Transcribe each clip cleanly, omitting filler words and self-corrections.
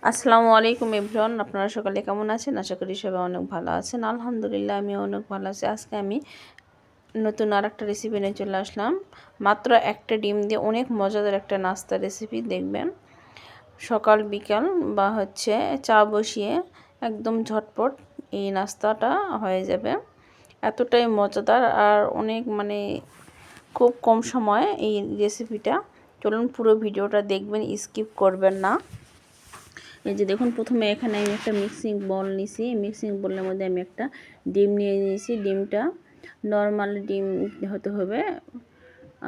আসসালামু আলাইকুম এভরিওয়ান, আপনারা সকালে কেমন আছেন? আশা করি সবাই অনেক ভালো আছেন। আলহামদুলিল্লাহ আমি অনেক ভালো আছি। আজকে আমি নতুন আরেকটা রেসিপি নিয়ে চলে আসলাম। মাত্র একটা ডিম দিয়ে অনেক মজাদার একটা নাস্তা রেসিপি দেখবেন। সকাল বিকাল বা চা বসিয়ে একদম ঝটপট এই নাস্তাটা হয়ে যাবে। এতটাই মজাদার আর অনেক খুব কম সময়ে এই রেসিপিটা। চলুন পুরো ভিডিওটা দেখবেন, স্কিপ করবেন না। এই যে দেখুন, প্রথমে এখানে আমি একটা মিক্সিং বল নিয়েছি। মিক্সিং বলের মধ্যে আমি একটা ডিম নিয়ে নিয়েছি। ডিমটা নর্মাল ডিম হতে হবে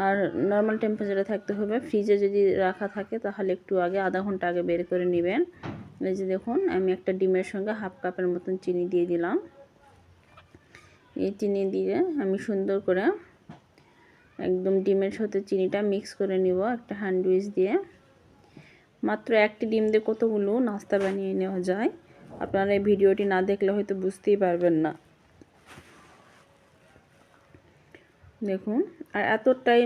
আর নর্মাল টেম্পারেচারে থাকতে হবে। ফ্রিজে যদি রাখা থাকে তাহলে একটু আগে, আধা ঘন্টা আগে বের করে নেবেন। এই যে দেখুন, আমি একটা ডিমের সঙ্গে হাফ কাপের মতন চিনি দিয়ে দিলাম। এই চিনি দিয়ে আমি সুন্দর করে একদম ডিমের সাথে চিনিটা মিক্স করে নিব একটা হ্যান্ড উইচ দিয়ে। মাত্র একটি ডিম দিয়ে কতগুলো নাস্তা বানিয়ে নেওয়া যায়, আপনারা এই ভিডিওটি না দেখলে হয়তো বুঝতেই পারবেন না। দেখুন, আর এতটাই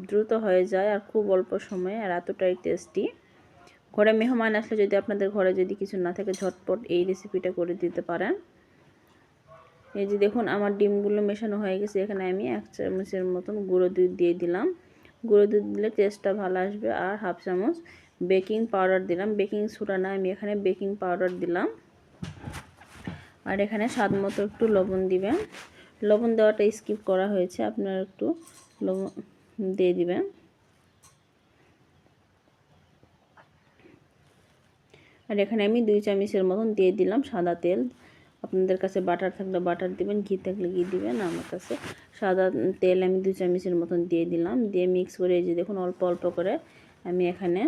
দ্রুত হয়ে যায় আর খুব অল্প সময়ে, আর এতটাই টেস্টি। ঘরে মেহমান আসলে যদি আপনাদের ঘরে যদি কিছু না থাকে, ঝটপট এই রেসিপিটা করে দিতে পারেন। এই যে দেখুন, আমার ডিমগুলো মেশানো হয়ে গেছে। এখানে আমি 1 চামচের মতন গুঁড়ো দুধ দিয়ে দিলাম। গুঁড়ো দুধ দিলে টেস্টটা ভালো আসবে। আর হাফ চামচ বেকিং পাউডার দিলাম। বেকিং সোডা না, আমি এখানে বেকিং পাউডার দিলাম। আর এখানে স্বাদ মতো একটু লবণ দিবেন। লবণ দেওয়াটা স্কিপ করা হয়েছে, আপনারা একটু লবণ দিয়ে দিবেন। আর এখানে আমি 2 চামচের মতন দিয়ে দিলাম সাদা তেল। আপনাদের কাছে বাটার থাকলে বাটার দিবেন, ঘি থাকলে ঘি দিবেন। আমার কাছে সাদা তেল আমি 2 চামচের মতন দিয়ে দিলাম। দিয়ে মিক্স করে, এই যে দেখুন, অল্প অল্প করে আমি এখানে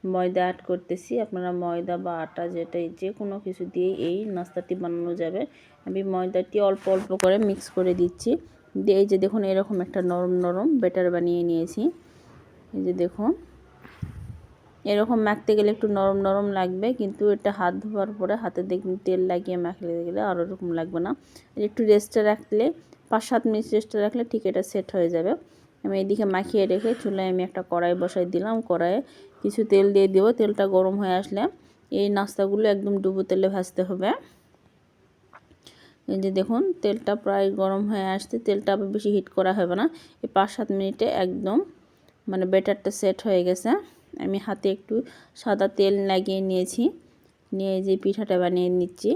ময়দা অ্যাড করতেছি। আপনারা ময়দা বা আটা যে কোনো কিছু দিয়ে এই নাস্তাটি বানানো যাবে। আমি ময়দাটি অল্প অল্প করে মিক্স করে দিচ্ছি। দিয়ে এই যে দেখুন, এরকম একটা নরম নরম ব্যাটার বানিয়ে নিয়েছি। এই যে দেখুন, এরকম মাখতে গেলে একটু নরম নরম লাগবে, কিন্তু এটা হাত ধোয়ার পরে হাতে দেখুন তেল লাগিয়ে মাখলে গেলে আর ওরকম লাগবে না। একটু রেস্টে রাখলে 5-7 মিনিট রেস্টে রাখলে ঠিক এটা সেট হয়ে যাবে। আমি এদিকে মাখিয়ে রেখে চুলায় আমি একটা কড়াই বসাই দিলাম। কড়াইয়ে কিছু তেল দিয়ে দেবো। তেলটা গরম হয়ে আসলে এই নাস্তাগুলো একদম ডুবো তেলে ভাজতে হবে। এই যে দেখুন, তেলটা প্রায় গরম হয়ে আসছে। তেলটা আবার বেশি হিট করা হবে না। এই 5-7 মিনিটে একদম ব্যাটারটা সেট হয়ে গেছে। আমি হাতে একটু সাদা তেল লাগিয়ে নিয়েছি, নিয়ে যে পিঠাটা বানিয়ে নিচ্ছি।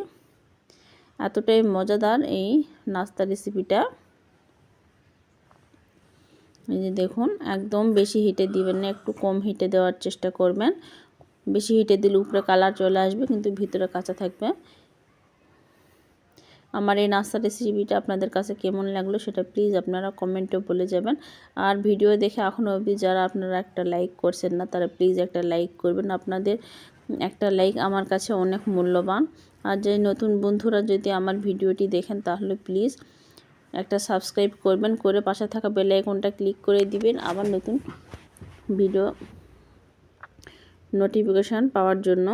এতটাই মজাদার এই নাস্তা রেসিপিটা। এই যে দেখুন, একদম বেশি হিটে দিবেন না, একটু কম হিটে দেওয়ার চেষ্টা করবেন। বেশি হিটে দিলে উপরে কালার চলে আসবে, কিন্তু ভিতরে কাঁচা থাকবে। আমার এই নাস্তা রেসিপিটা আপনাদের কাছে কেমন লাগলো সেটা প্লিজ আপনারা কমেন্টে বলে যাবেন। আর ভিডিও দেখে এখনও অবধি যারা আপনারা একটা লাইক করছেন না, তারা প্লিজ একটা লাইক করবেন। আপনাদের একটা লাইক আমার কাছে অনেক মূল্যবান। আর যে নতুন বন্ধুরা যদি আমার ভিডিওটি দেখেন, তাহলে প্লিজ একটা সাবস্ক্রাইব করবেন, করে পাশে থাকা বেল আইকনটা ক্লিক করে দিবেন আবার নতুন ভিডিও নোটিফিকেশান পাওয়ার জন্য।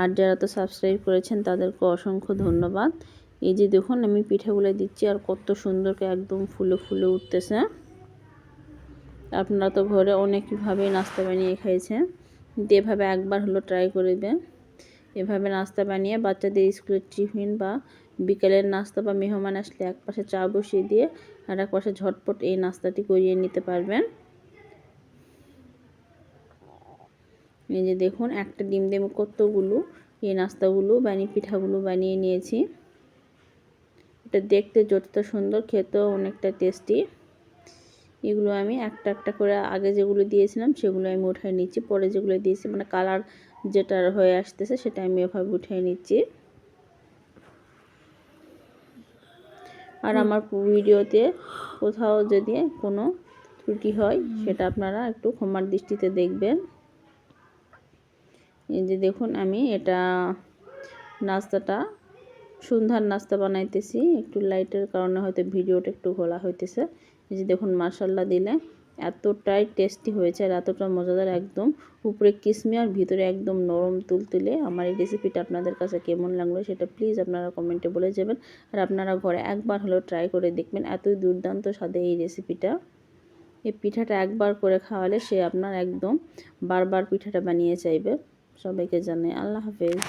আর যারা তো সাবস্ক্রাইব করেছেন তাদেরকে অসংখ্য ধন্যবাদ। এই যে দেখুন, আমি পিঠাগুলো দিচ্ছি আর কত সুন্দর একদম ফুলে ফুলে উঠতেছে। আপনারা তো ঘরে অনেকভাবেই নাস্তা বানিয়ে খাইছেন, কিন্তু এভাবে একবার হলো ট্রাই করবেন। এভাবে নাস্তা বানিয়ে বাচ্চাদের স্কুলের টিফিন বা বিকেলের নাস্তা বা মেহমান আসলে এক পাশে চা বসিয়ে দিয়ে আর এক পাশে ঝটপট এই নাস্তাটি করিয়ে নিতে পারবেন। এই যে দেখুন, একটা ডিম দিয়ে কতগুলো এই নাস্তাগুলো পিঠাগুলো বানিয়ে নিয়েছি। এটা দেখতে যতটা সুন্দর, খেতেও অনেকটা টেস্টি। এগুলো আমি একটা একটা করে আগে যেগুলো দিয়েছিলাম সেগুলো আমি উঠাই নিচ্ছি। পরে যেগুলো দিয়েছি কালার যেটা হয়ে আসতেছে সেটা আমি এভাবে উঠিয়ে নিচ্ছি। আর আমার ভিডিওতে কোথাও যদি কোনো ত্রুটি হয় সেটা আপনারা একটু ক্ষমার দৃষ্টিতে দেখবেন। এই যে দেখুন, আমি এটা নাস্তাটা সন্ধ্যার নাস্তা বানাইতেছি। একটু লাইটের কারণে হয়তো ভিডিওটা একটু ঘোলা হইতেছে। এই যে দেখুন, মাশাআল্লাহ দিলে এতটাই টেস্টি হয়েছে আর এতটা মজাদার, একদম উপরে কিসমি আর ভিতরে একদম নরম তুলতুলে। আমার এই রেসিপিটা আপনাদের কাছে কেমন লাগলো সেটা প্লিজ আপনারা কমেন্টে বলে যাবেন। আর আপনারা ঘরে একবার হলেও ট্রাই করে দেখবেন, এতই দুর্দান্ত স্বাদে এই রেসিপিটা। এই পিঠাটা একবার করে খাওয়ালে সে আপনার একদম বারবার পিঠাটা বানিয়ে চাইবে। সবাইকে জানাই আল্লাহ হাফেজ।